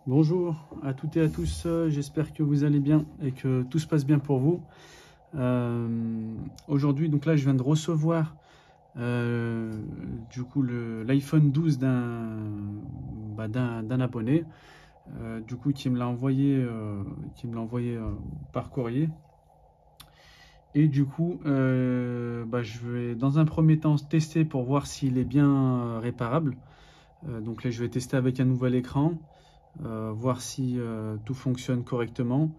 Bonjour à toutes et à tous, j'espère que vous allez bien et que tout se passe bien pour vous. Aujourd'hui, donc là, je viens de recevoir du coup l'iPhone 12 d'un abonné, du coup qui me l'a envoyé, par courrier. Et du coup, je vais dans un premier temps tester pour voir s'il est bien réparable. Donc là, je vais tester avec un nouvel écran. Voir si tout fonctionne correctement.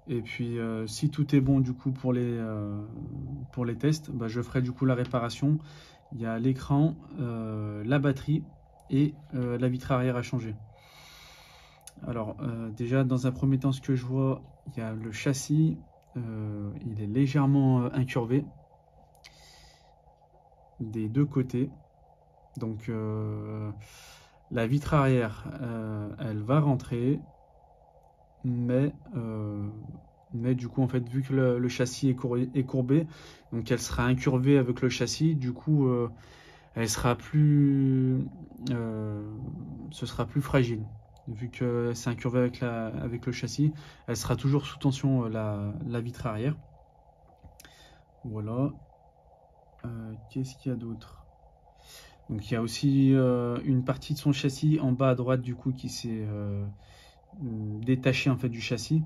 Et puis si tout est bon du coup pour les tests, je ferai du coup la réparation. Il y a l'écran, la batterie et la vitre arrière à changer. Alors déjà dans un premier temps, ce que je vois, il y a le châssis, il est légèrement incurvé des deux côtés. Donc la vitre arrière, elle va rentrer, mais du coup en fait vu que le châssis est courbé, donc elle sera incurvée avec le châssis, du coup elle sera plus ce sera plus fragile vu que c'est incurvé avec le châssis. Elle sera toujours sous tension, la vitre arrière. Voilà. Qu'est-ce qu'il y a d'autre? Donc il y a aussi une partie de son châssis en bas à droite du coup qui s'est détachée en fait du châssis.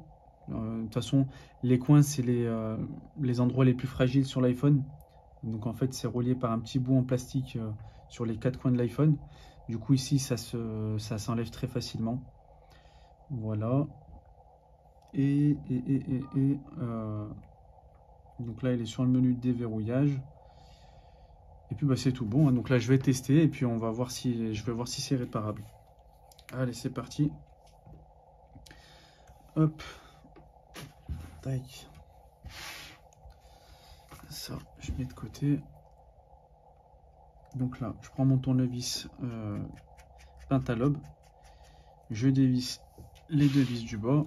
De toute façon, les coins, c'est les endroits les plus fragiles sur l'iPhone. Donc en fait, c'est relié par un petit bout en plastique sur les quatre coins de l'iPhone. Du coup, ici, ça s'enlève très facilement. Voilà. Donc là, il est sur le menu de déverrouillage. Et puis c'est tout bon. Donc là, je vais tester et puis je vais voir si c'est réparable. Allez, c'est parti. Hop. Tac. Ça, je mets de côté. Donc là, je prends mon tournevis pentalobe, je dévisse les deux vis du bas.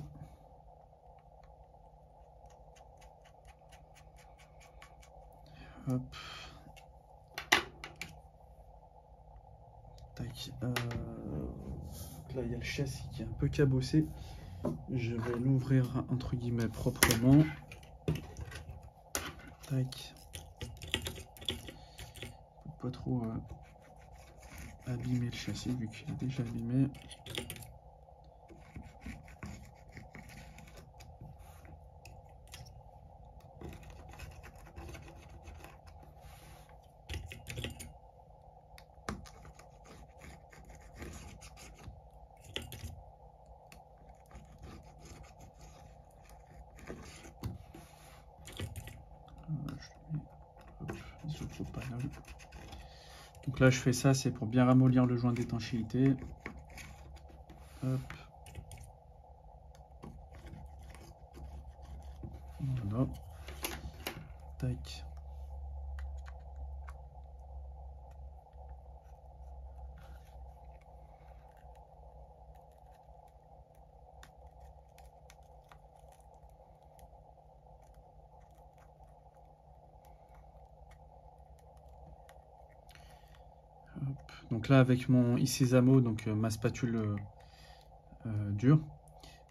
Hop. Tac. Donc là, il y a le châssis qui est un peu cabossé. Je vais l'ouvrir entre guillemets proprement. Tac. Pas trop abîmer le châssis vu qu'il est déjà abîmé. Donc là je fais ça, c'est pour bien ramollir le joint d'étanchéité. Hop. Voilà. Tac. Donc là avec mon Isezamo, donc ma spatule dure,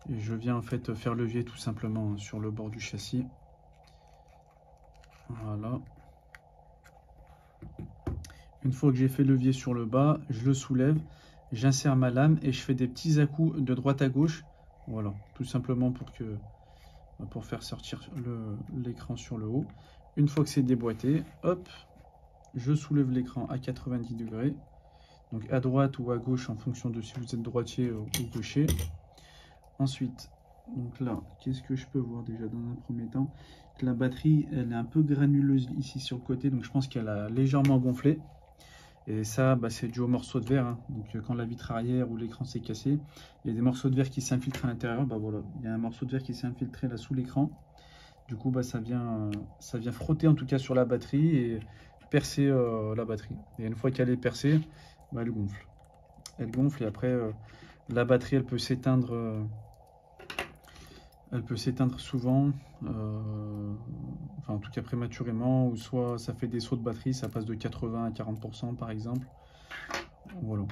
et je viens en fait faire levier tout simplement sur le bord du châssis. Voilà. Une fois que j'ai fait levier sur le bas, je le soulève, j'insère ma lame et je fais des petits à-coups de droite à gauche. Voilà, tout simplement pour faire sortir l'écran sur le haut. Une fois que c'est déboîté, hop, je soulève l'écran à 90 degrés. Donc à droite ou à gauche en fonction de si vous êtes droitier ou gaucher. Ensuite, donc là, qu'est-ce que je peux voir déjà dans un premier temps? La batterie, elle est un peu granuleuse ici sur le côté, donc je pense qu'elle a légèrement gonflé. Et ça, c'est dû au morceau de verre. Hein. Donc quand la vitre arrière ou l'écran s'est cassé, il y a des morceaux de verre qui s'infiltrent à l'intérieur. Voilà, il y a un morceau de verre qui s'est infiltré là sous l'écran. Du coup, ça vient frotter en tout cas sur la batterie et percer la batterie. Et une fois qu'elle est percée, elle gonfle. Elle gonfle et après, la batterie, elle peut s'éteindre. Elle peut s'éteindre souvent, enfin en tout cas prématurément, ou soit ça fait des sauts de batterie, ça passe de 80 à 40% par exemple. Voilà.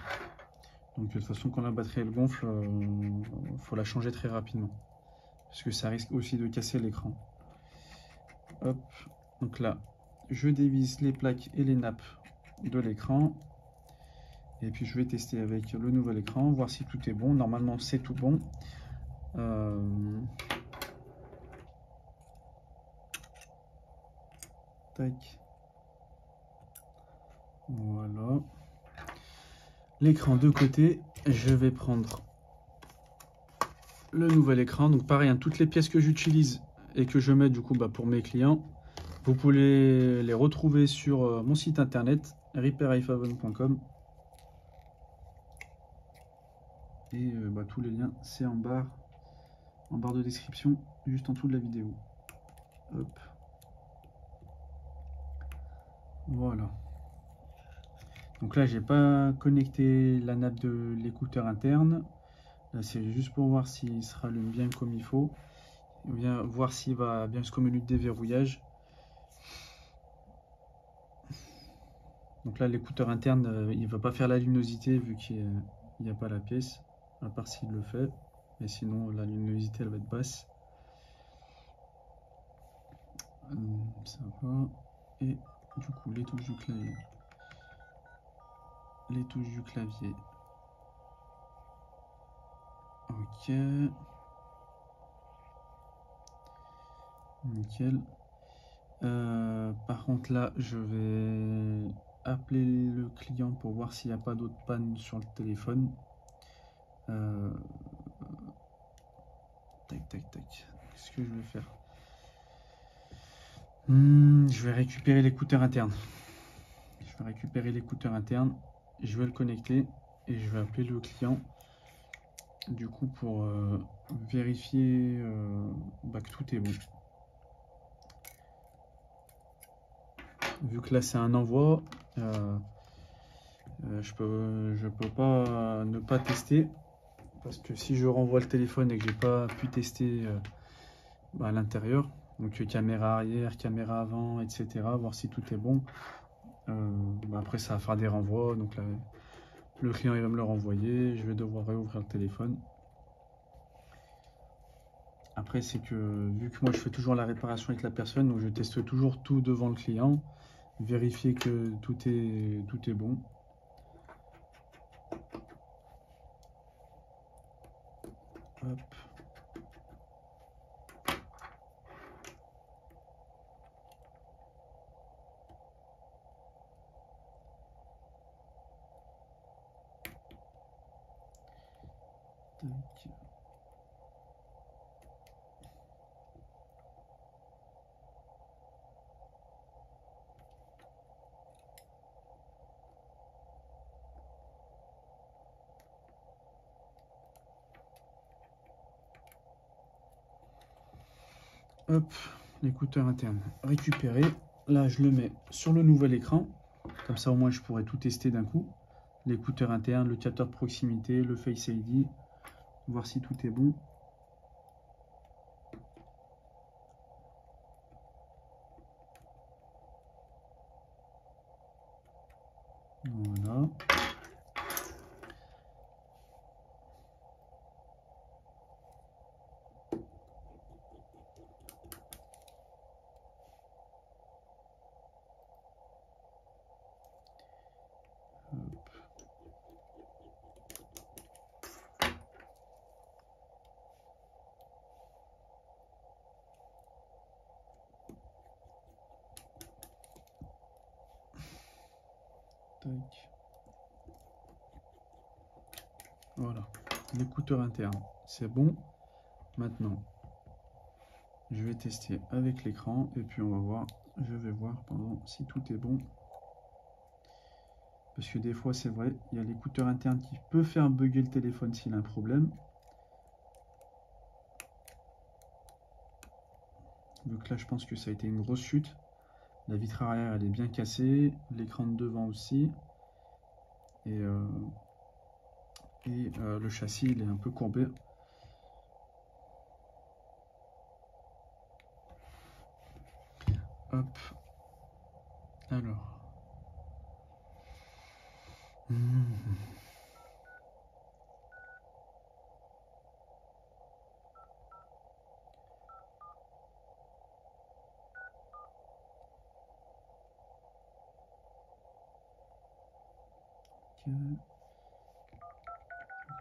Donc de toute façon, quand la batterie elle gonfle, faut la changer très rapidement. Parce que ça risque aussi de casser l'écran. Hop, donc là, je dévisse les plaques et les nappes de l'écran. Et puis je vais tester avec le nouvel écran, voir si tout est bon. Normalement, c'est tout bon. Tac. Voilà. L'écran de côté, je vais prendre le nouvel écran. Donc pareil, hein, toutes les pièces que j'utilise et que je mets du coup pour mes clients, vous pouvez les retrouver sur mon site internet repairiphone.com. Et tous les liens, c'est en barre de description, juste en dessous de la vidéo. Hop. Voilà. Donc là, j'ai pas connecté la nappe de l'écouteur interne. Là, c'est juste pour voir s'il se rallume bien comme il faut. Bien voir s'il va bien jusqu'au menu de déverrouillage. Donc là, l'écouteur interne, il va pas faire la luminosité vu qu'il n'y a pas la pièce, à part s'il le fait. Et sinon, la luminosité, elle va être basse. Ça va. Et du coup, les touches du clavier. Les touches du clavier. Ok. Nickel. Par contre là, je vais appeler le client pour voir s'il n'y a pas d'autres pannes sur le téléphone. Tac, tac, tac. Qu'est-ce que je vais faire? Je vais récupérer l'écouteur interne. Je vais récupérer l'écouteur interne. Je vais le connecter et je vais appeler le client. Du coup, pour vérifier que tout est bon. Vu que là c'est un envoi, je peux pas ne pas tester. Parce que si je renvoie le téléphone et que j'ai pas pu tester à l'intérieur, donc caméra arrière, caméra avant, etc., voir si tout est bon, après ça va faire des renvois, donc là, le client il va me le renvoyer, je vais devoir réouvrir le téléphone. Après c'est que vu que moi je fais toujours la réparation avec la personne, donc je teste toujours tout devant le client, vérifier que tout est bon. Hop. Tac. Hop, l'écouteur interne récupéré. Là, je le mets sur le nouvel écran. Comme ça, au moins, je pourrais tout tester d'un coup. L'écouteur interne, le capteur de proximité, le Face ID. Voir si tout est bon. Voilà. Hop. Tac. Voilà, l'écouteur interne, c'est bon. Maintenant, je vais tester avec l'écran et puis on va voir, je vais voir si tout est bon. Parce que des fois, c'est vrai, il y a l'écouteur interne qui peut faire bugger le téléphone s'il a un problème. Donc là, je pense que ça a été une grosse chute. La vitre arrière, elle est bien cassée. L'écran de devant aussi. Et le châssis, il est un peu courbé. Hop. Alors.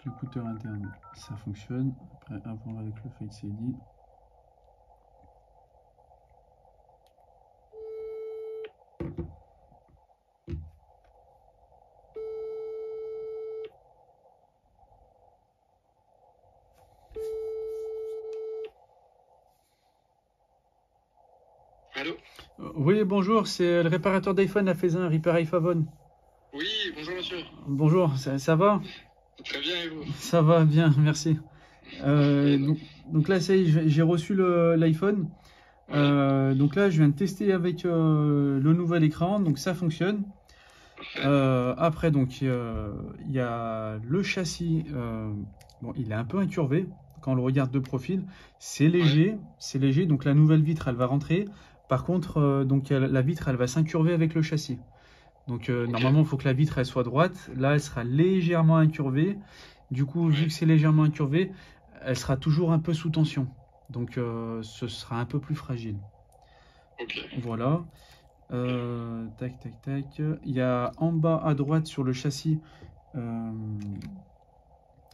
L'écouteur interne, ça fonctionne. Après, à voir avec le Face ID. Allô? Oui, bonjour, c'est le réparateur d'iPhone à Faisin, Repair iPhone. Oui, bonjour monsieur. Bonjour, ça va? Très bien et vous? Ça va bien, merci. Donc là, ça y est, j'ai reçu l'iPhone. Ouais. Donc là, je viens de tester avec le nouvel écran, donc ça fonctionne. Parfait. Après, donc, il y a le châssis. Bon, il est un peu incurvé quand on le regarde de profil. C'est léger. Donc la nouvelle vitre, elle va rentrer. Par contre, donc la vitre, elle va s'incurver avec le châssis. Donc Ok. normalement, il faut que la vitre elle soit droite. Là, elle sera légèrement incurvée. Du coup, vu Ouais. que c'est légèrement incurvé, elle sera toujours un peu sous tension. Donc ce sera un peu plus fragile. Ok. Voilà. Tac, tac, tac. Il y a en bas à droite sur le châssis, euh,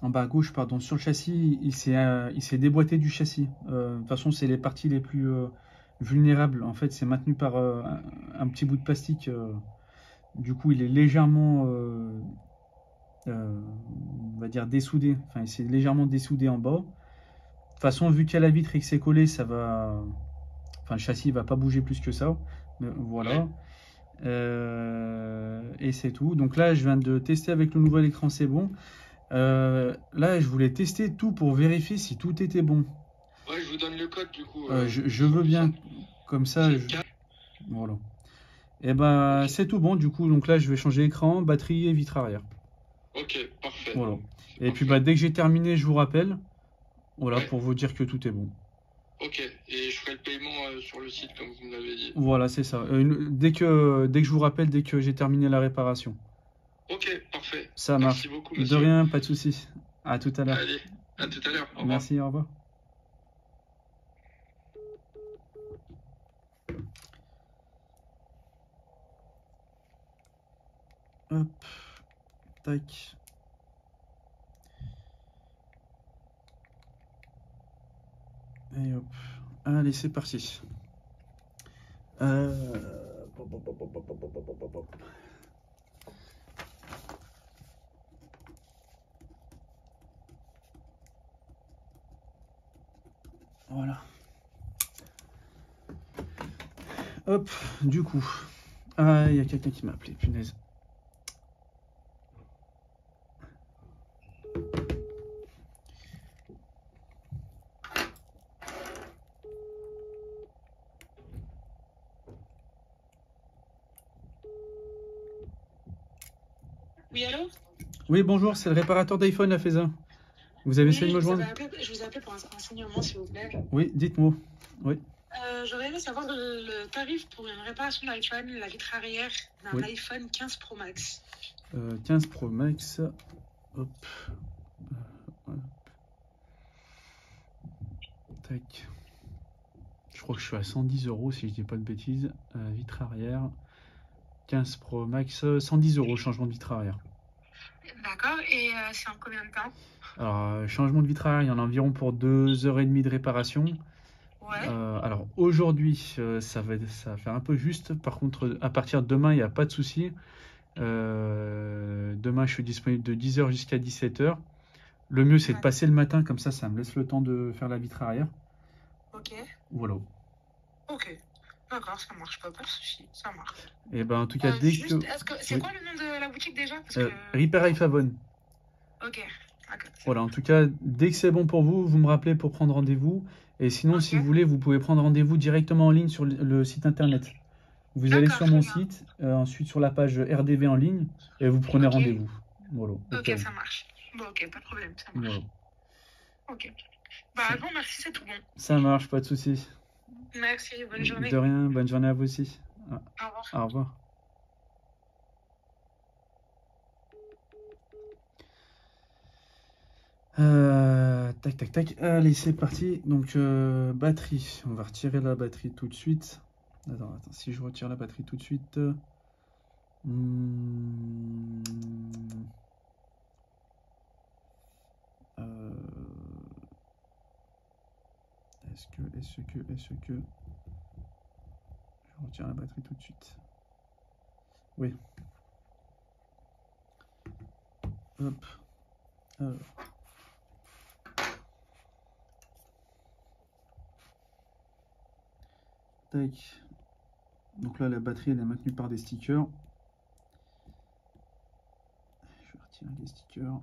en bas à gauche, pardon, sur le châssis, il s'est déboîté du châssis. De toute façon, c'est les parties les plus vulnérables. En fait, c'est maintenu par un petit bout de plastique. Du coup, il est légèrement, on va dire, dessoudé. Enfin, il s'est légèrement dessoudé en bas. De toute façon, vu qu'il y a la vitre et que c'est collé, ça va. Enfin, le châssis va pas bouger plus que ça. Mais voilà. Ouais. Et c'est tout. Donc là, je viens de tester avec le nouvel écran, c'est bon. Là, je voulais tester tout pour vérifier si tout était bon. Ouais, je vous donne le code du coup. Je Ce sera veux plus bien. simple. Comme ça, C'est 4. voilà. Et ben, Ok. c'est tout bon. Du coup, donc là, je vais changer écran, batterie et vitre arrière. Ok, parfait. Voilà. C'est Et puis, bah, parfait. dès que j'ai terminé, je vous rappelle. Voilà, Ouais. pour vous dire que tout est bon. Ok. Et je ferai le paiement sur le site comme vous me l'avez dit. Voilà, c'est ça. Dès que je vous rappelle, dès que j'ai terminé la réparation. Ok, parfait. Ça Merci marche. beaucoup De monsieur. rien, pas de souci. À tout à l'heure. Allez, à tout à l'heure. Au revoir. Merci, au revoir. Hop, tac. Et hop. Allez, c'est parti. Pop, pop, pop, pop, pop, pop, pop, pop, pop. Voilà. Hop, du coup. Ah, il y a quelqu'un qui m'a appelé, punaise. Oui, allô? Oui, bonjour, c'est le réparateur d'iPhone à Faisin. Vous avez essayé de me joindre? Je vous appelle pour un renseignement, s'il vous plaît. Oui, dites-moi. Oui, J'aurais aimé savoir le tarif pour une réparation d'iPhone, la vitre arrière d'un oui. iPhone 15 Pro Max. 15 Pro Max. Hop. Hop. Tac. Je crois que je suis à 110 € si je dis pas de bêtises. Vitre arrière. 15 Pro Max, 110 € changement de vitre arrière. D'accord, et c'est en combien de temps? Alors, changement de vitre arrière, il y en a environ pour 2h30 de réparation. Ouais. Alors aujourd'hui, ça va faire un peu juste. Par contre, à partir de demain, il n'y a pas de souci. Demain, je suis disponible de 10h jusqu'à 17h. Le mieux, c'est de passer le matin, comme ça me laisse le temps de faire la vitre arrière. Ok. Voilà. Ok. D'accord, ça marche pas de souci, ça marche. Et ben, en tout cas, dès que. C'est Oui. quoi le nom de la boutique déjà? Parce que... Repair iPhone. Ok. Voilà, en tout cas, dès que c'est bon pour vous, vous me rappelez pour prendre rendez-vous. Et sinon, si vous voulez, vous pouvez prendre rendez-vous directement en ligne sur le site internet. Vous allez sur mon site, ensuite sur la page RDV en ligne, et vous prenez rendez-vous. Voilà. Ok, ça marche. Bon, ok, pas de problème, ça marche. Voilà. Ok. Bah, bon, merci, c'est tout bon. Ça marche, pas de souci. Merci, bonne journée. De rien, bonne journée à vous aussi. Au revoir. Au revoir. Tac, tac, tac. Allez, c'est parti. Donc, batterie. On va retirer la batterie tout de suite. Attends, si je retire la batterie tout de suite. Hmm. Est-ce que... Je retire la batterie tout de suite. Oui. Hop. Alors. Tac. Donc là, la batterie, elle est maintenue par des stickers. Je vais retirer les stickers.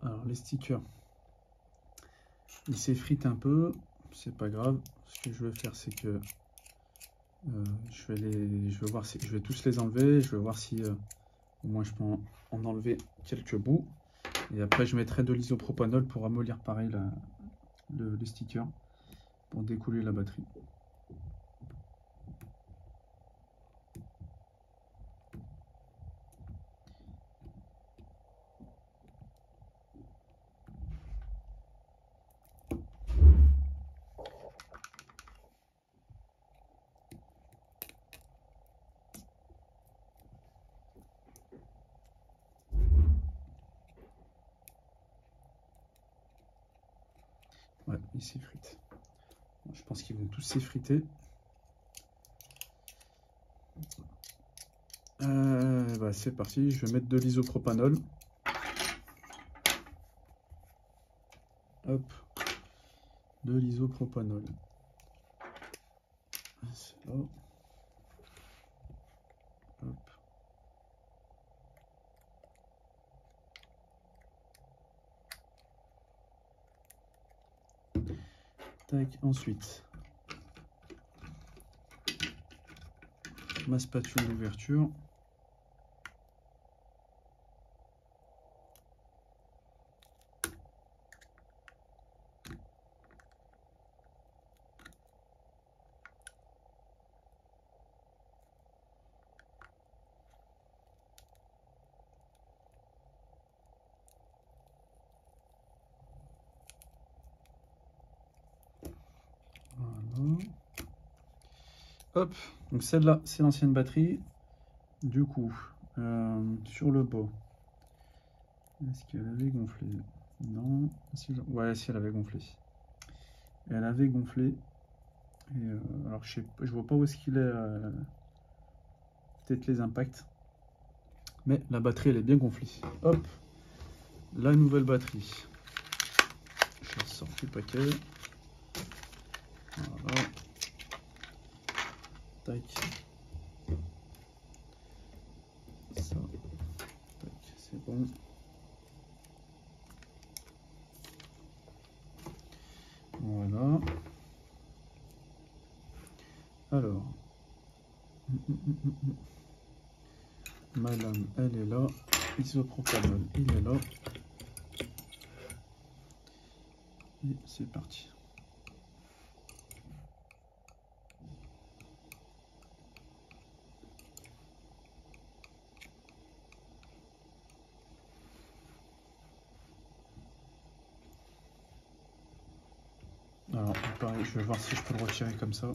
Alors les stickers, ils s'effritent un peu, c'est pas grave. Ce que je vais faire, c'est que je vais voir si je vais tous les enlever. Je vais voir si au moins je peux en enlever quelques bouts. Et après, je mettrai de l'isopropanol pour amollir pareil le sticker pour découler la batterie. Ouais, ils s'effritent. Je pense qu'ils vont tous s'effriter. Bah, c'est parti, je vais mettre de l'isopropanol. Hop, de l'isopropanol. C'est là. Hop. Tac, ensuite, ma spatule d'ouverture. Voilà. Hop, donc celle-là, c'est l'ancienne batterie. Du coup, sur le bas, est-ce qu'elle avait gonflé? Non. Ouais, si elle avait gonflé. Elle avait gonflé. Et alors, je vois pas où est-ce qu'il est. Peut-être les impacts. Mais la batterie, elle est bien gonflée. Hop, la nouvelle batterie. Je la sors du paquet. Voilà. Tac. Ça. Tac, c'est bon. Voilà. Alors. Ma lame, elle est là. Isopropanol, il est là. Et c'est parti. Alors, pareil, je vais voir si je peux le retirer comme ça.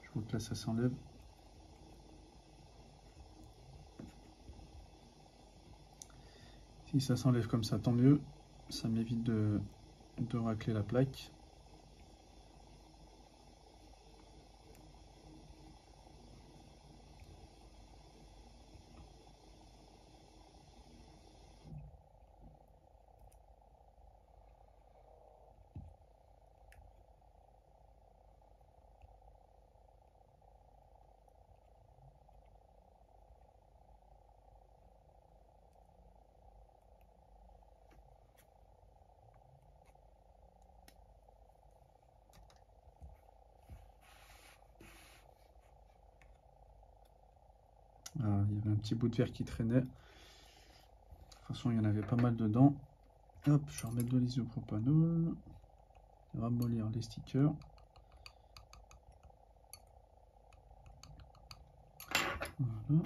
Je vois que là, ça s'enlève. Si ça s'enlève comme ça, tant mieux. Ça m'évite de racler la plaque. Ah, il y avait un petit bout de verre qui traînait. De toute façon, il y en avait pas mal dedans. Hop, je vais remettre de l'isopropanol. Ramollir les stickers. Voilà.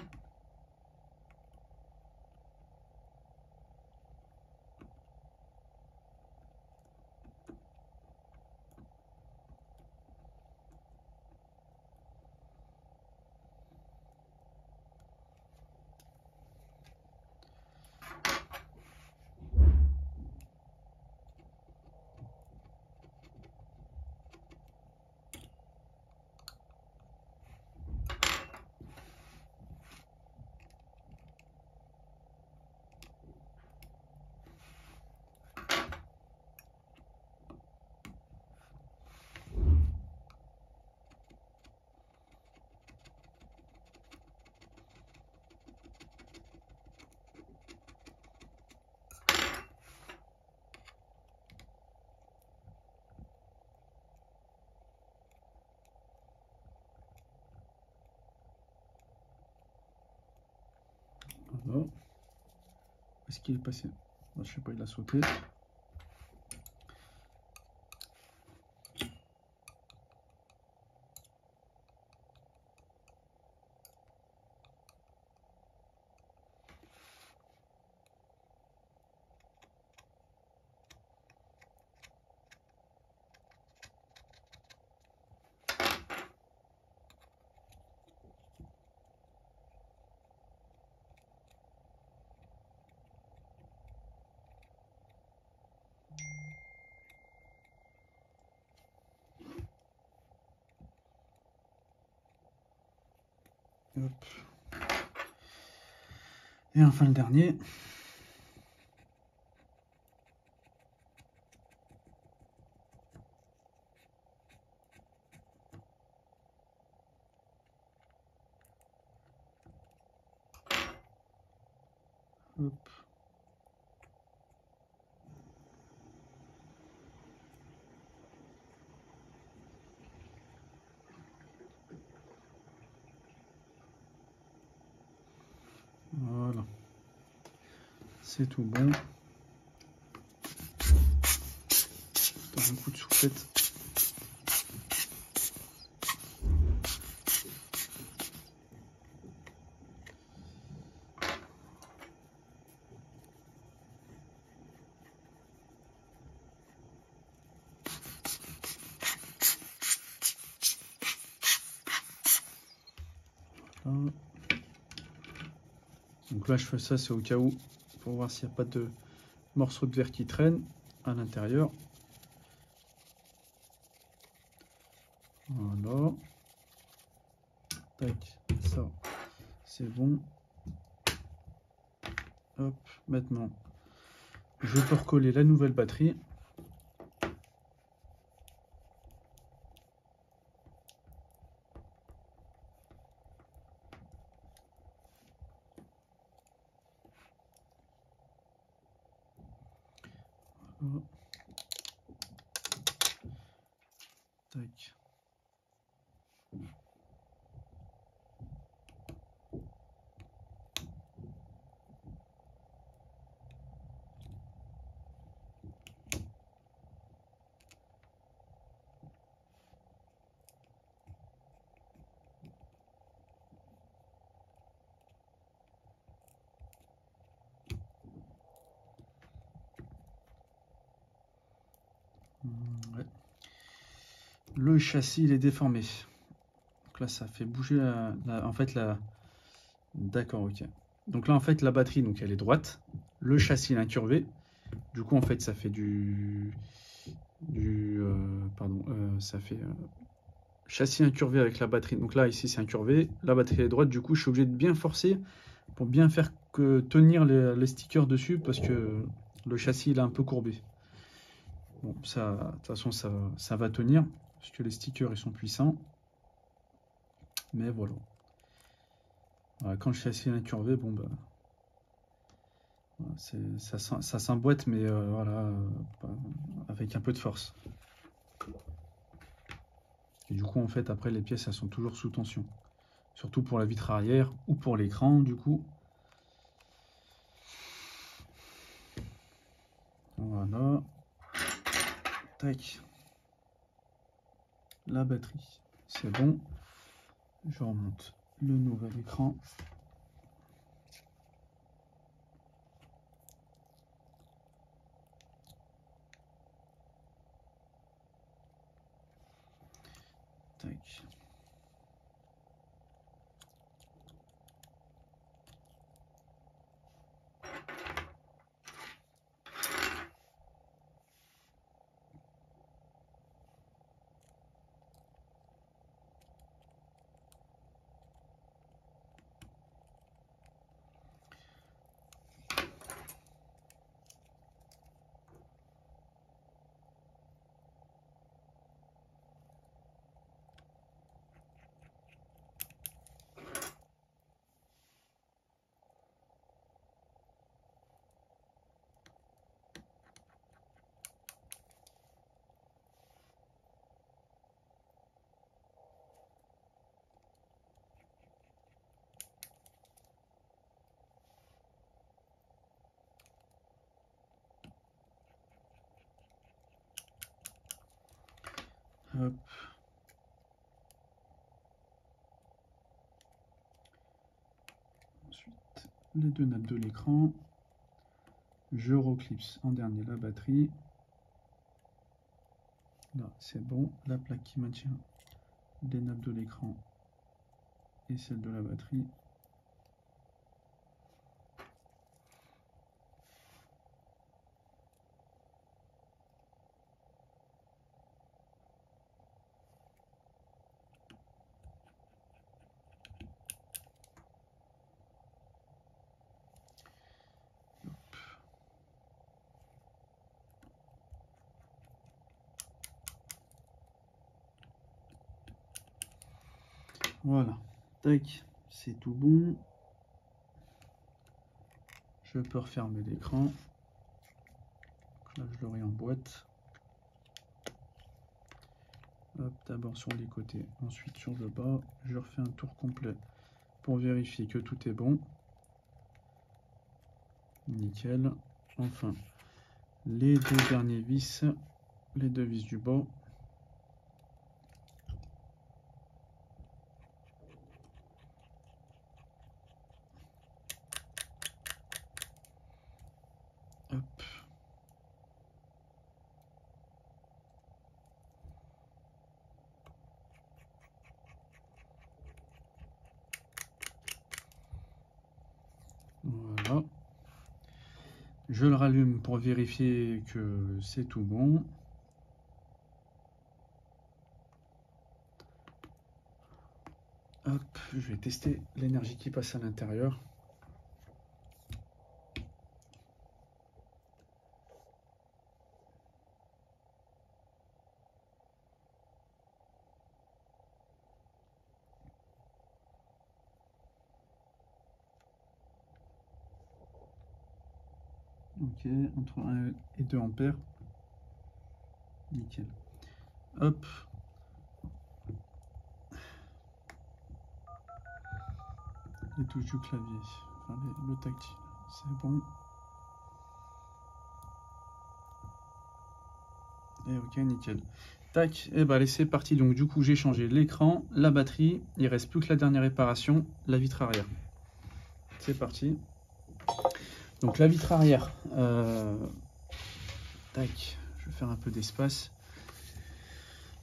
Voilà. Est-ce qu'il est passé? Je sais pas, il a sauté. Hop. Et enfin le dernier. Hop. Voilà. C'est tout bon. Dans un coup de soufflette. Voilà. Donc là je fais ça, c'est au cas où, pour voir s'il n'y a pas de morceaux de verre qui traînent à l'intérieur. Voilà. Tac, ça c'est bon. Hop, maintenant je peux recoller la nouvelle batterie. Voilà. Tac. Ouais. Le châssis il est déformé. Donc là ça fait bouger en fait la. D'accord, ok. Donc là en fait la batterie donc elle est droite. Le châssis il est incurvé. Du coup en fait ça fait ça fait châssis incurvé avec la batterie. Donc là ici c'est incurvé. La batterie est droite. Du coup je suis obligé de bien forcer pour bien faire que tenir les stickers dessus parce que le châssis il est un peu courbé. Bon, ça, de toute façon, ça va tenir, parce que les stickers, ils sont puissants. Mais voilà. Voilà, quand le châssis est incurvé, bon, bah, ça s'emboîte, mais voilà, avec un peu de force. Et du coup, en fait, après, les pièces, elles sont toujours sous tension. Surtout pour la vitre arrière ou pour l'écran du coup. Voilà. Tac. La batterie, c'est bon. Je remonte le nouvel écran. Tac. Hop. Ensuite, les deux nappes de l'écran. Je reclipse en dernier la batterie. Là, c'est bon. La plaque qui maintient les nappes de l'écran et celle de la batterie. Voilà, tac, c'est tout bon. Je peux refermer l'écran. Là, je l'aurai en boîte. Hop, d'abord sur les côtés, ensuite sur le bas. Je refais un tour complet pour vérifier que tout est bon. Nickel. Enfin, les deux derniers vis, les deux vis du bas. Hop. Voilà. Je le rallume pour vérifier que c'est tout bon. Hop, je vais tester l'énergie qui passe à l'intérieur. Ok, entre 1 et 2 ampères. Nickel. Hop. Les touches du clavier, enfin le tactile, c'est bon. Et ok, nickel. Tac, et bah allez, c'est parti. Donc du coup, j'ai changé l'écran, la batterie. Il reste plus que la dernière réparation, la vitre arrière. C'est parti. Donc la vitre arrière. Tac, je vais faire un peu d'espace.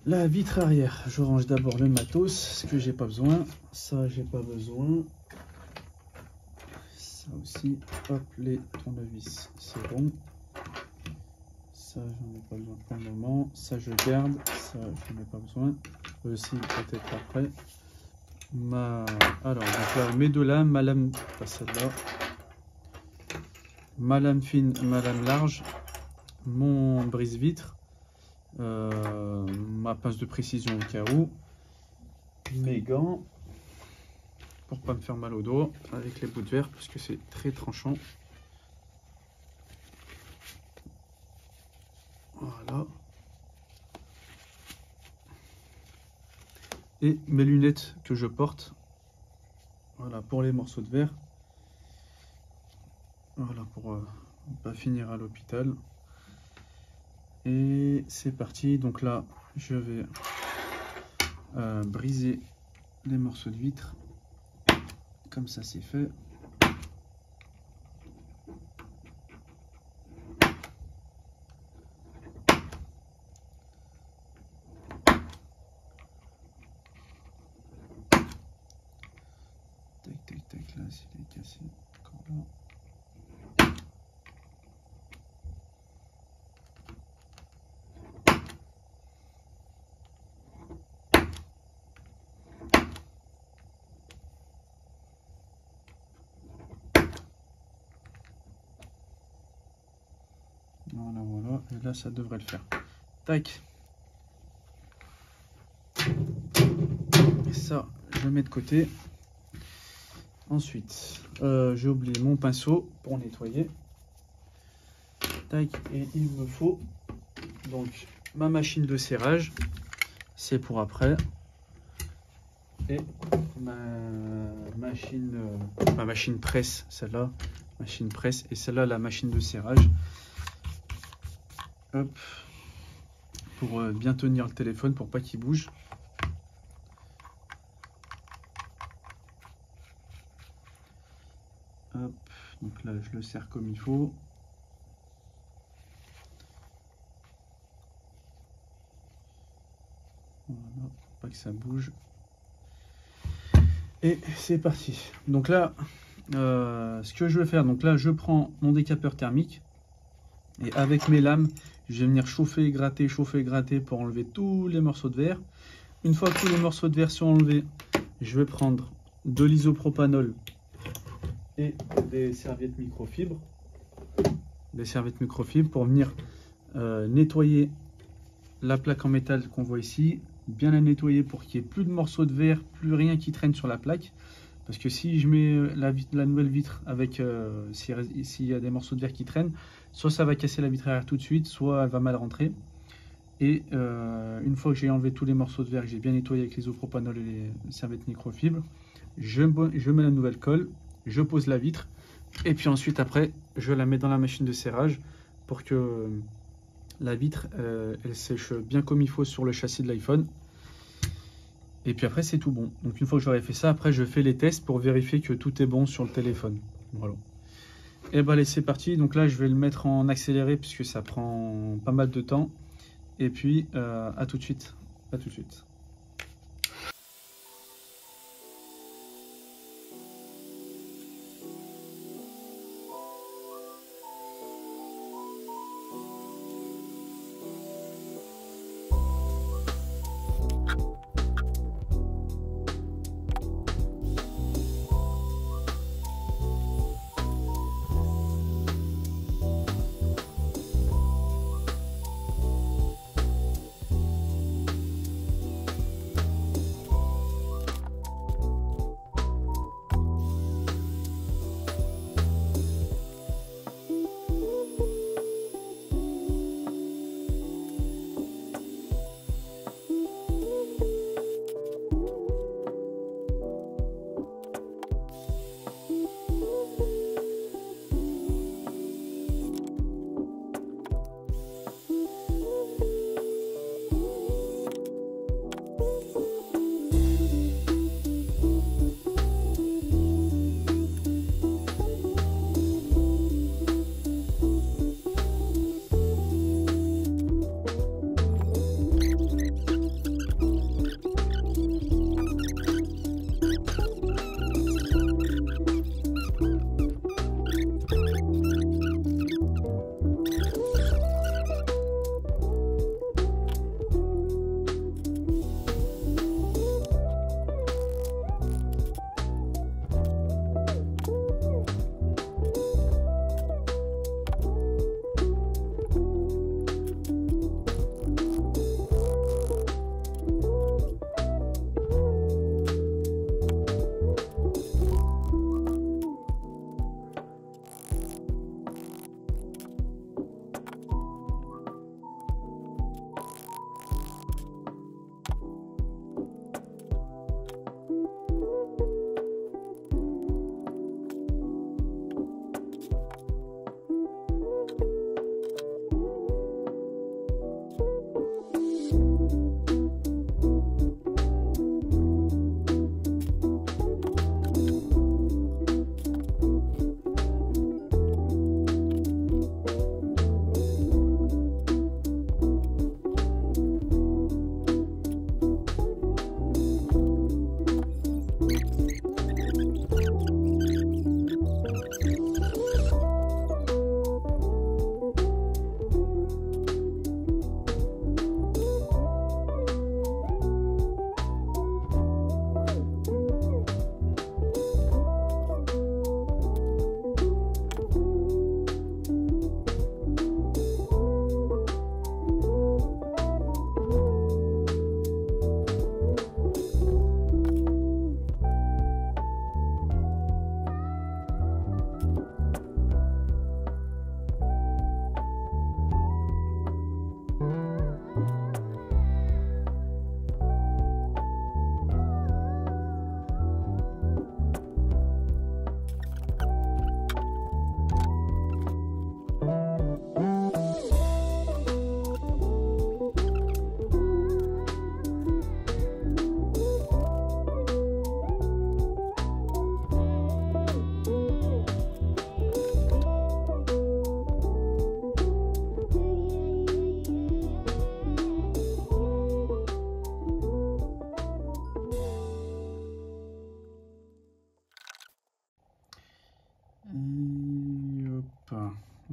La vitre arrière, je range d'abord le matos, ce que j'ai pas besoin. Ça, j'ai pas besoin. Ça aussi, hop, les tournevis, c'est bon. Ça, j'en ai pas besoin pour le moment. Ça, je garde. Ça, j'en ai pas besoin. Aussi, peut-être après. Alors, donc là, mes deux lames. Ma lame, pas celle-là. Ma lame fine, ma lame large. Mon brise-vitre. Ma pince de précision au cas où. Mes gants. Pour pas me faire mal au dos. Avec les bouts de verre, parce que c'est très tranchant. Voilà. Et mes lunettes que je porte Voilà pour les morceaux de verre. Voilà pour pas finir à l'hôpital. Et c'est parti. Donc là, je vais briser les morceaux de vitre. Comme ça, c'est fait. Tac, tac, tac. Là, s'il est cassé. Encore là. Voilà, voilà. Et là, ça devrait le faire. Tac. Et ça, je le mets de côté. Ensuite, j'ai oublié mon pinceau pour nettoyer. Tac. Et il me faut donc ma machine de serrage. C'est pour après. Et ma machine presse, celle-là. Machine presse. Et celle-là, la machine de serrage. Hop, pour bien tenir le téléphone pour pas qu'il bouge. Hop, donc là je le serre comme il faut. Voilà, pour pas que ça bouge. Et c'est parti. Donc là, ce que je vais faire, donc là je prends mon décapeur thermique. Et avec mes lames, je vais venir chauffer et gratter pour enlever tous les morceaux de verre. Une fois que tous les morceaux de verre sont enlevés, je vais prendre de l'isopropanol et des serviettes microfibres. Des serviettes microfibres pour venir nettoyer la plaque en métal qu'on voit ici. Bien la nettoyer pour qu'il n'y ait plus de morceaux de verre, plus rien qui traîne sur la plaque. Parce que si je mets la nouvelle vitre avec s'il y a des morceaux de verre qui traînent, soit ça va casser la vitre arrière tout de suite, soit elle va mal rentrer. Et une fois que j'ai enlevé tous les morceaux de verre que j'ai bien nettoyé avec l'isopropanol et les serviettes microfibres, je mets la nouvelle colle, je pose la vitre et puis ensuite après je la mets dans la machine de serrage pour que la vitre elle sèche bien comme il faut sur le châssis de l'iPhone. Et puis après c'est tout bon. Donc une fois que j'aurai fait ça, après je fais les tests pour vérifier que tout est bon sur le téléphone. Voilà. Et bah allez, c'est parti. Donc là je vais le mettre en accéléré puisque ça prend pas mal de temps. Et puis à tout de suite. À tout de suite.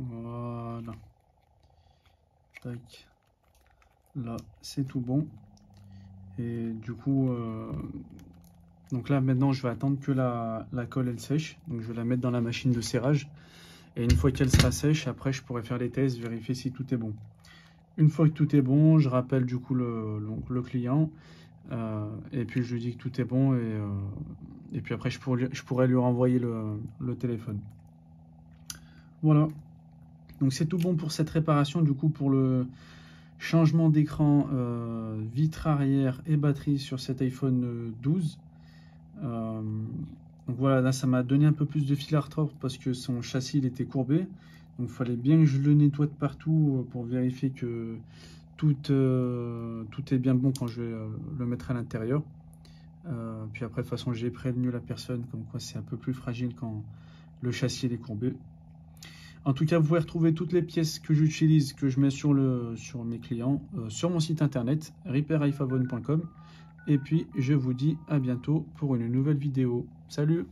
Voilà. Tac. Là, c'est tout bon. Et du coup, donc là, maintenant, je vais attendre que la colle, elle sèche. Donc, je vais la mettre dans la machine de serrage. Et une fois qu'elle sera sèche, après, je pourrai faire les tests, vérifier si tout est bon. Une fois que tout est bon, je rappelle du coup le client. Et puis, je lui dis que tout est bon. Et puis après, je pourrais lui renvoyer le téléphone. Voilà. Donc, c'est tout bon pour cette réparation. Du coup, pour le changement d'écran, vitre arrière et batterie sur cet iPhone 12. Donc voilà, là ça m'a donné un peu plus de fil à retordre parce que son châssis il était courbé. Donc il fallait bien que je le nettoie de partout pour vérifier que tout est bien bon quand je vais le mettre à l'intérieur. Puis après de toute façon j'ai prévenu la personne comme quoi c'est un peu plus fragile quand le châssis il est courbé. En tout cas, vous pouvez retrouver toutes les pièces que j'utilise, que je mets sur mes clients, sur mon site internet, repairiphone.com. Et puis, je vous dis à bientôt pour une nouvelle vidéo. Salut!